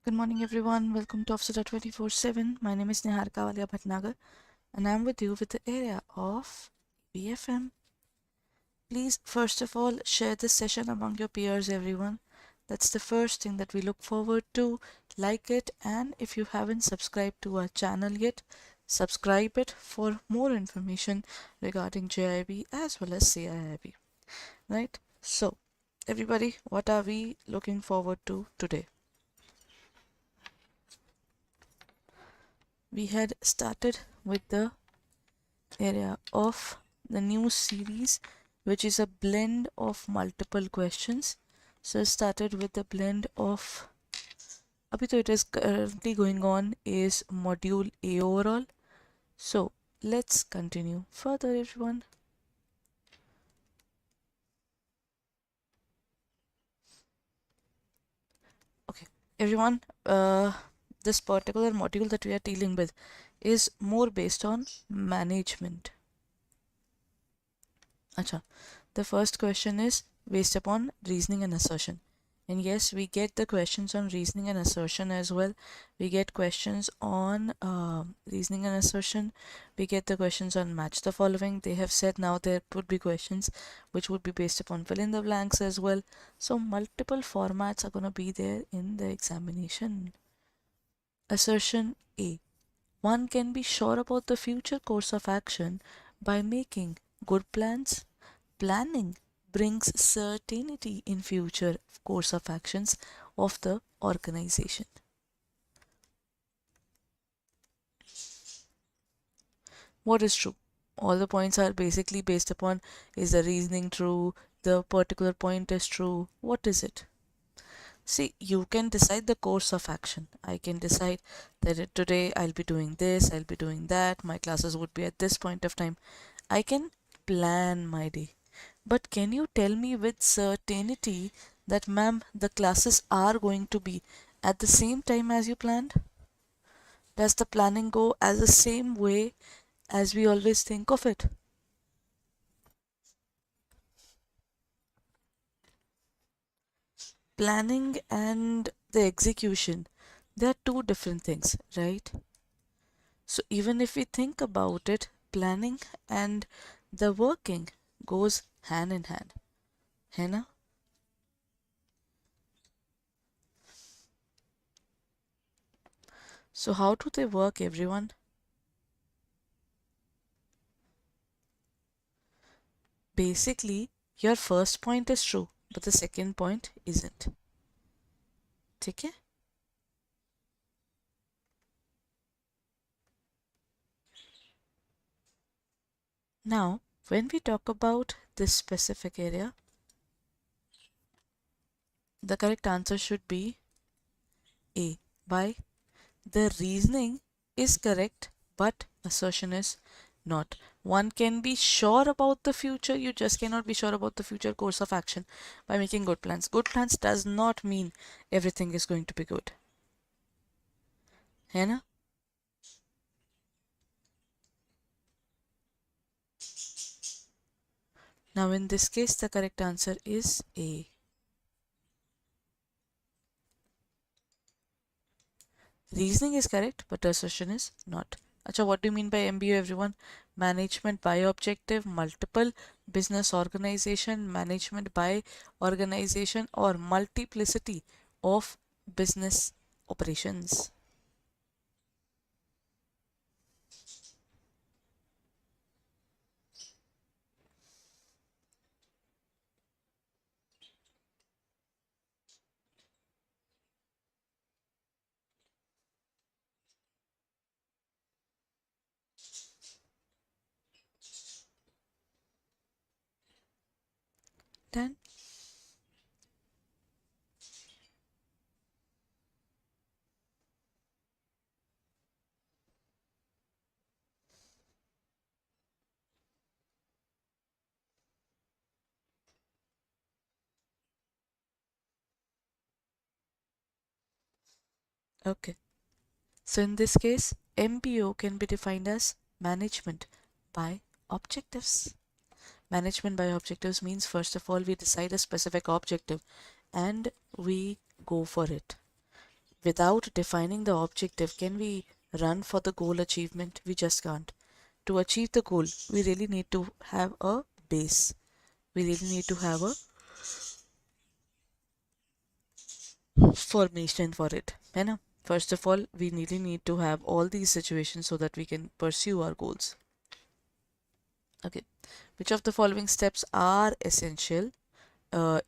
Good morning, everyone. Welcome to Officer 24/7. My name is Niharika Walia Bhatnagar, and I'm with you with the area of ABFM. Please, first of all, share this session among your peers, everyone. That's the first thing that we look forward to. Like it, and if you haven't subscribed to our channel yet, subscribe it for more information regarding JIB as well as CAIIB. Right? So, everybody, what are we looking forward to today? We had started with the area of the new series, which is a blend of multiple questions. So started with the blend of abhi to it is currently going on is module A overall. So let's continue further, everyone. Okay, everyone, this particular module that we are dealing with is more based on management. Acha. The first question is based upon reasoning and assertion. And yes, we get the questions on reasoning and assertion as well. We get questions on reasoning and assertion. We get the questions on match the following. They have said now there would be questions which would be based upon fill in the blanks as well. So multiple formats are going to be there in the examination. Assertion A. One can be sure about the future course of action by making good plans. Planning brings certainty in future course of actions of the organization. What is true? All the points are basically based upon is the reasoning true, the particular point is true, what is it? See, you can decide the course of action. I can decide that today I'll be doing this, I'll be doing that, my classes would be at this point of time. I can plan my day. But can you tell me with certainty that, ma'am, the classes are going to be at the same time as you planned? Does the planning go as the same way as we always think of it? Planning and the execution, they are two different things, right? So even if we think about it, planning and the working goes hand in hand. है ना? So how do they work, everyone? Basically, your first point is true, but the second point isn't. ठीक है? Now, when we talk about this specific area, the correct answer should be A. Why? The reasoning is correct, but assertion is not. One can be sure about the future, you just cannot be sure about the future course of action by making good plans. Good plans does not mean everything is going to be good. है ना? Now in this case, the correct answer is A. Reasoning is correct, but assertion is not. Acha, what do you mean by MBO, everyone? Management by objective, multiple business organization, management by organization, or multiplicity of business operations. Done? Okay. So in this case, MBO can be defined as management by objectives. Management by objectives means, first of all, we decide a specific objective and we go for it. Without defining the objective, can we run for the goal achievement? We just can't. To achieve the goal, we really need to have a base. We really need to have a formation for it. है ना? First of all, we really need to have all these situations so that we can pursue our goals. Okay. Which of the following steps are essential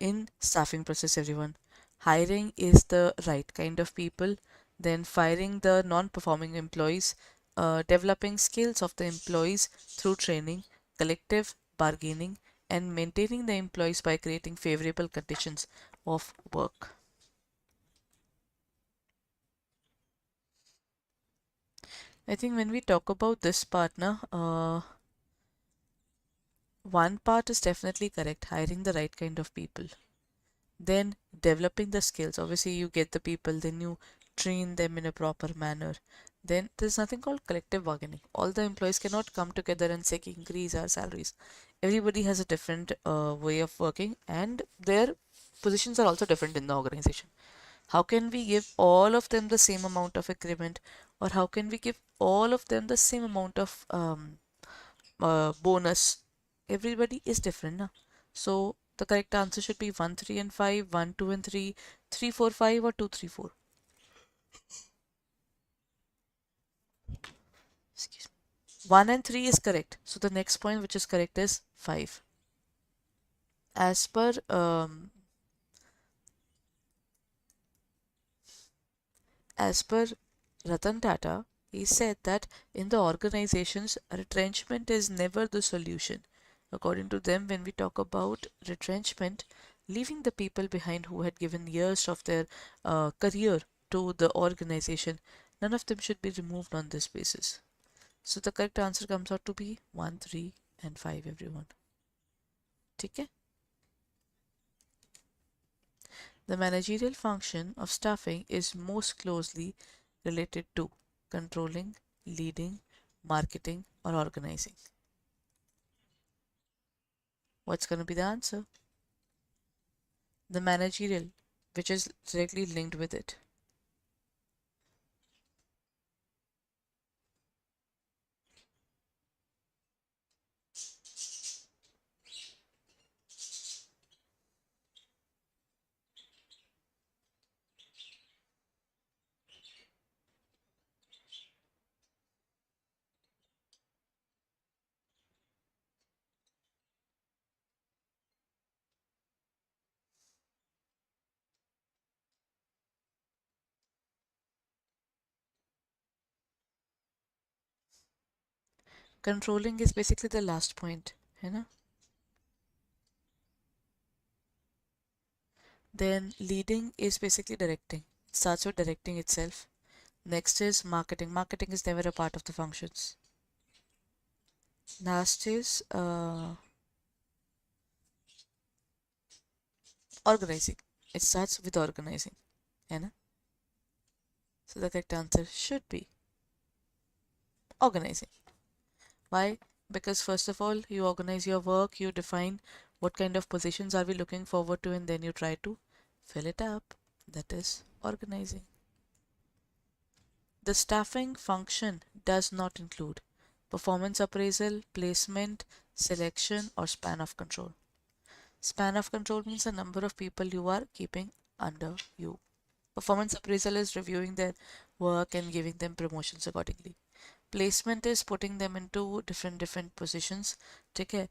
in staffing process, everyone? Hiring is the right kind of people, then firing the non-performing employees, developing skills of the employees through training, collective bargaining, and maintaining the employees by creating favorable conditions of work. I think when we talk about this partner, one part is definitely correct, hiring the right kind of people. Then developing the skills. Obviously, you get the people, then you train them in a proper manner. Then there's nothing called collective bargaining. All the employees cannot come together and say increase our salaries. Everybody has a different way of working, and their positions are also different in the organization. How can we give all of them the same amount of increment, or how can we give all of them the same amount of bonus? Everybody is different, na? So the correct answer should be 1, 3, and 5, 1, 2, and 3, 3, 4, 5, or 2, 3, 4. Excuse me. 1 and 3 is correct. So the next point which is correct is 5. As per as per Ratan Tata, he said that in the organizations, retrenchment is never the solution. According to them, when we talk about retrenchment, leaving the people behind who had given years of their career to the organization, none of them should be removed on this basis. So the correct answer comes out to be 1, 3, and 5, everyone. Okay? The managerial function of staffing is most closely related to controlling, leading, marketing, or organizing. What's going to be the answer? The managerial, which is directly linked with it. Controlling is basically the last point, है ना? Then leading is basically directing. It starts with directing itself. Next is marketing. Marketing is never a part of the functions. Last is organizing. It starts with organizing, है ना? So the correct answer should be organizing. Why? Because first of all, you organize your work, you define what kind of positions are we looking forward to, and then you try to fill it up. That is organizing. The staffing function does not include performance appraisal, placement, selection, or span of control. Span of control means the number of people you are keeping under you. Performance appraisal is reviewing their work and giving them promotions accordingly. Placement is putting them into different positions. ठीक है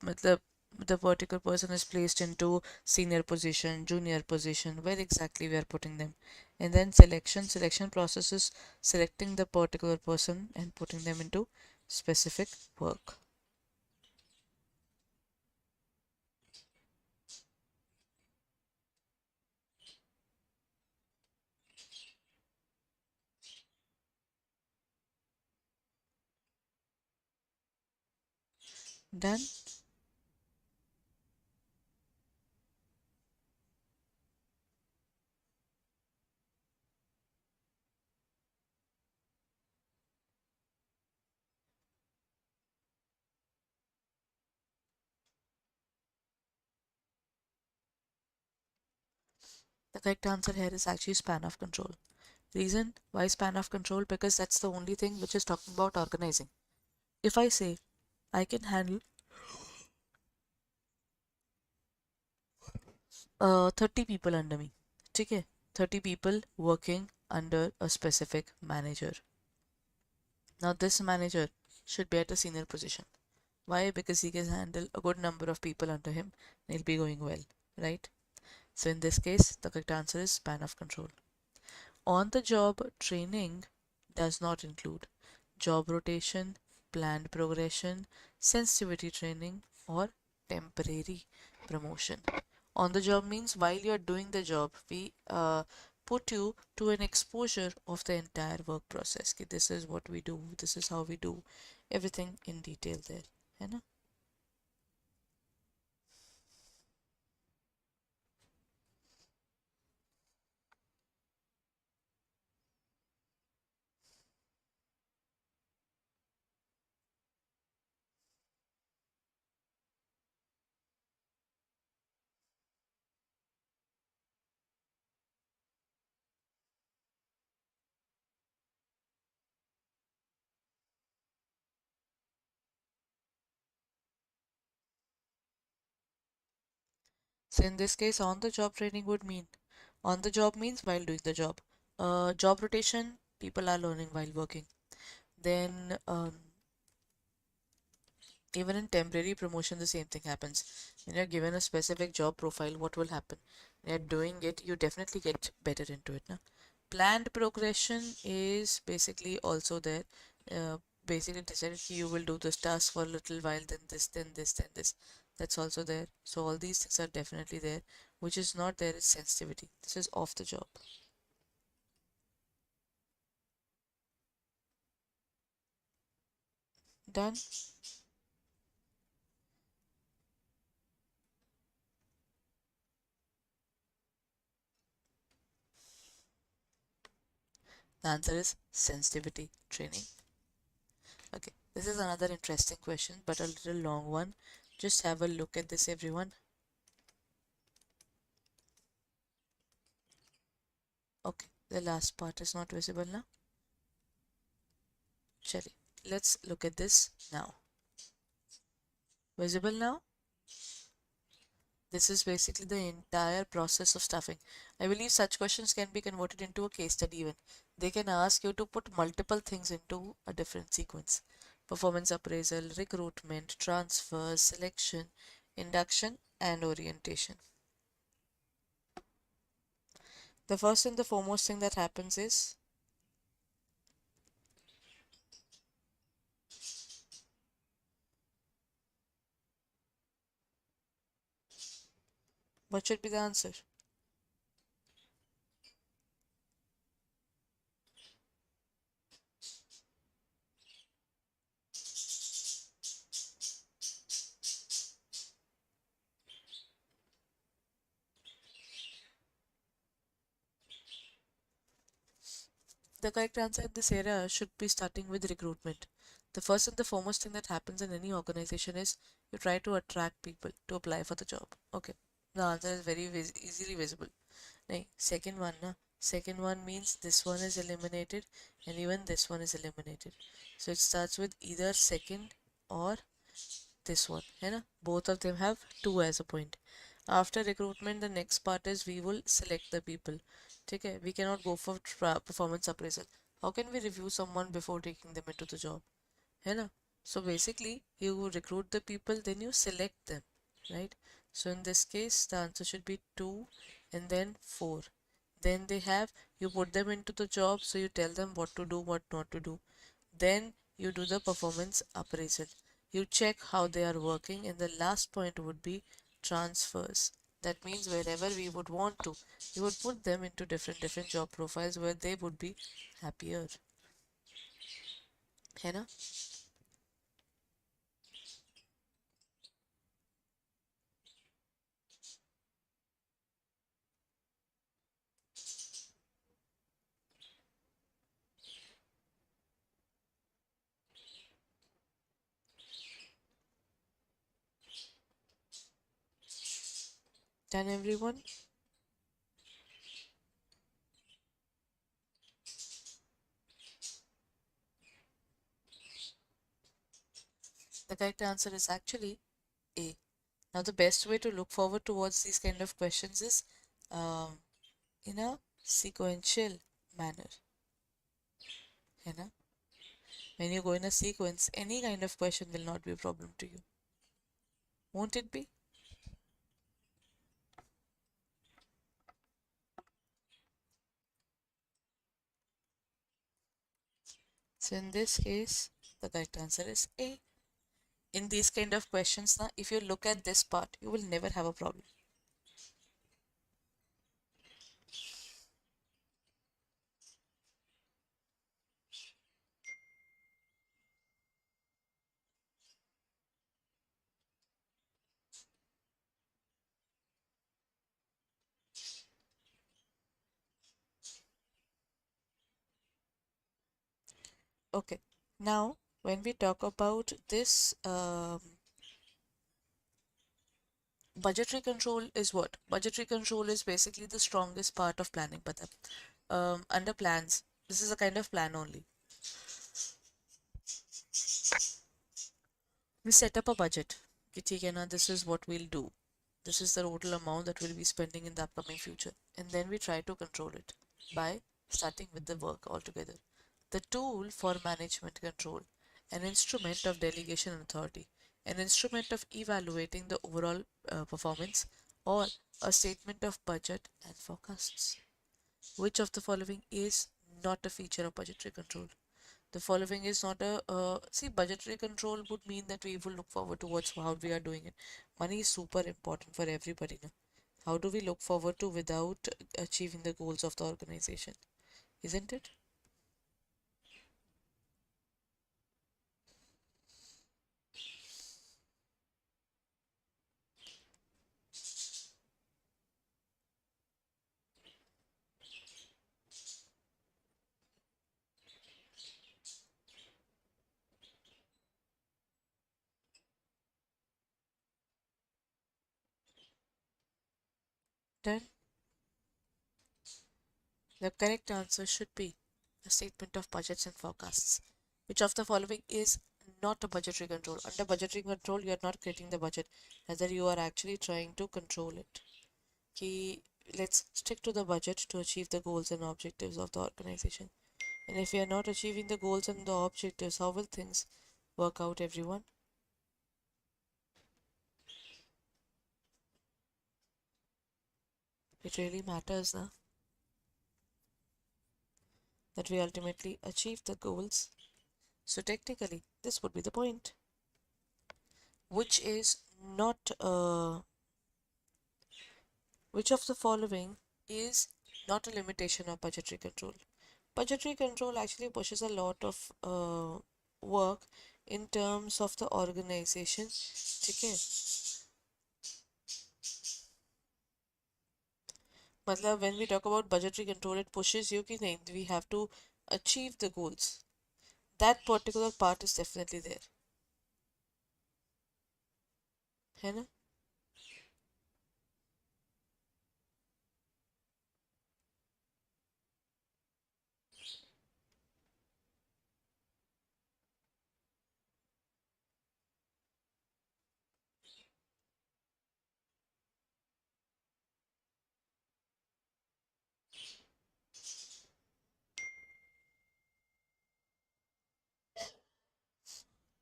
मतलब the particular person is placed into senior position, junior position, where exactly we are putting them. And then selection process is selecting the particular person and putting them into specific work. Done. The correct answer here is actually span of control. Reason why span of control? Because that's the only thing which is talking about organizing. If I say I can handle 30 people under me, okay, 30 people working under a specific manager. Now this manager should be at a senior position. Why? Because he can handle a good number of people under him and he'll be going well, right? So in this case, the correct answer is span of control. On the job training does not include job rotation, planned progression, sensitivity training, or temporary promotion. On the job means while you're doing the job, we put you to an exposure of the entire work process. कि this is what we do, this is how we do, everything in detail there, है ना? So in this case, on the job training would mean on the job means while doing the job. Job rotation, people are learning while working. Then even in temporary promotion, the same thing happens. When you're given a specific job profile, what will happen? When you're doing it, you definitely get better into it. Na? Planned progression is basically also there. Basically decided you will do this task for a little while, then this, then this, then this. That's also there. So all these things are definitely there. Which is not there is sensitivity. This is off the job. Done. The answer is sensitivity training. Okay, this is another interesting question, but a little long one. Just have a look at this, everyone. Okay, the last part is not visible now. Chali, let's look at this now. Visible now? This is basically the entire process of stuffing. I believe such questions can be converted into a case study even. They can ask you to put multiple things into a different sequence. Performance appraisal, recruitment, transfer, selection, induction, and orientation. The first and the foremost thing that happens is what should be the answer? The correct answer in this area should be starting with recruitment. The first and the foremost thing that happens in any organization is you try to attract people to apply for the job. Okay, the answer is very easily visible. Right. Second one, na? Second one means this one is eliminated and even this one is eliminated. So it starts with either second or this one. है ना? Both of them have 2 as a point. After recruitment, the next part is we will select the people. ठीक है? We cannot go for performance appraisal. How can we review someone before taking them into the job? है ना? So basically, you recruit the people, then you select them, right? So in this case, the answer should be 2 and then 4. Then they have, you put them into the job, so you tell them what to do, what not to do. Then you do the performance appraisal. You check how they are working, and the last point would be transfers. That means wherever we would want to, we would put them into different job profiles where they would be happier. है ना? Done, everyone? The correct answer is actually A. Now, the best way to look forward towards these kind of questions is um, in a sequential manner. You know, when you go in a sequence, any kind of question will not be a problem to you. Won't it be? So in this case, the correct answer is A. In these kind of questions, now, if you look at this part, you will never have a problem. Okay. Now, when we talk about this budgetary control is what? Budgetary control is basically the strongest part of planning. But under plans, this is a kind of plan only. We set up a budget. कि ठीक है ना, this is what we'll do. This is the total amount that we'll be spending in the upcoming future. And then we try to control it by starting with the work altogether. The tool for management control, an instrument of delegation and authority, an instrument of evaluating the overall performance, or a statement of budget and forecasts. Which of the following is not a feature of budgetary control? The following is not a see, budgetary control would mean that we will look forward towards how we are doing it. Money is super important for everybody now. How do we look forward to without achieving the goals of the organization? Isn't it? Then the correct answer should be a statement of budgets and forecasts. Which of the following is not a budgetary control? Under budgetary control, you are not creating the budget, rather you are actually trying to control it. Ki, let's stick to the budget to achieve the goals and objectives of the organization. And if we are not achieving the goals and the objectives, how will things work out, everyone? It really matters now that we ultimately achieve the goals. So technically, this would be the point, which is not which of the following is not a limitation of budgetary control? Budgetary control actually pushes a lot of work in terms of the organization. Okay. मतलब when we talk about budgetary control, it pushes you कि नहीं, we have to achieve the goals. That particular part is definitely there. है ना?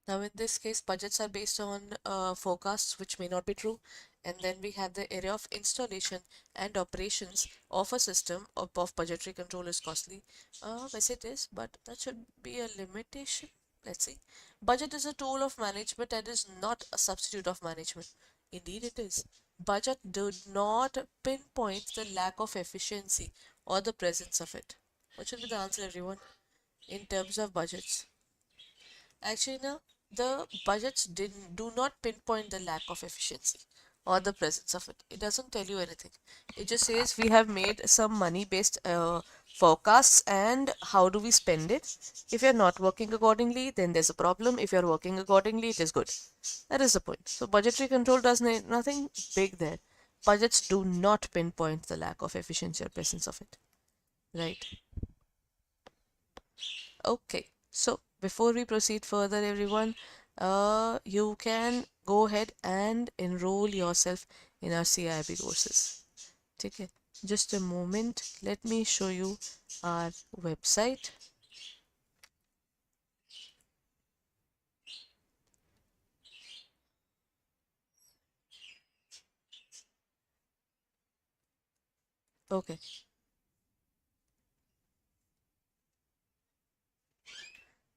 Now, in this case, budgets are based on forecasts, which may not be true. And then we have the area of installation and operations of a system of budgetary control is costly. Yes, it is, but that should be a limitation. Let's see. Budget is a tool of management and is not a substitute of management. Indeed, it is. Budget do not pinpoint the lack of efficiency or the presence of it. What should be the answer, everyone? In terms of budgets. Actually, no, the budgets do not pinpoint the lack of efficiency or the presence of it. It doesn't tell you anything. It just says we have made some money-based forecasts and how do we spend it. If you're not working accordingly, then there's a problem. If you're working accordingly, it is good. That is the point. So budgetary control does nothing big there. Budgets do not pinpoint the lack of efficiency or presence of it. Right. Okay. So before we proceed further, everyone, you can go ahead and enroll yourself in our CAIIB courses. Okay, just a moment, let me show you our website. Okay,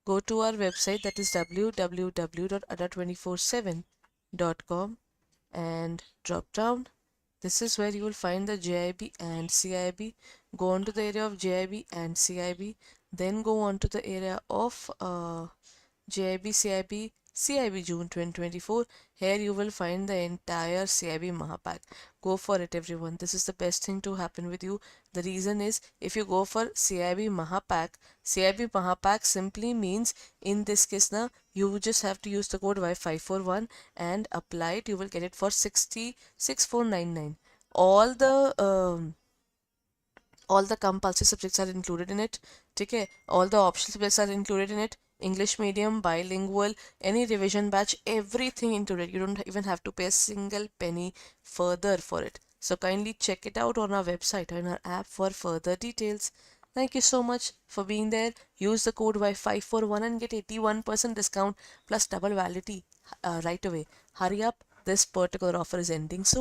go to our website, that is www.adda247.com, and drop down. This is where you will find the JIB and CIB. Go on to the area of JIB and CIB, then go on to the area of JIB, CIB, CIB June 2024. Here you will find the entire CIB Mahapack. Go for it, everyone. This is the best thing to happen with you. The reason is, if you go for CIB Mahapack simply means, in this case now, you just have to use the code Y541 and apply it. You will get it for 6499. All the compulsory subjects are included in it. Okay, all the optional subjects are included in it. English medium, bilingual, any revision batch, everything included. You don't even have to pay a single penny further for it. So kindly check it out on our website and our app for further details. Thank you so much for being there. Use the code Y541 and get 81% discount plus double validity right away. Hurry up, this particular offer is ending soon.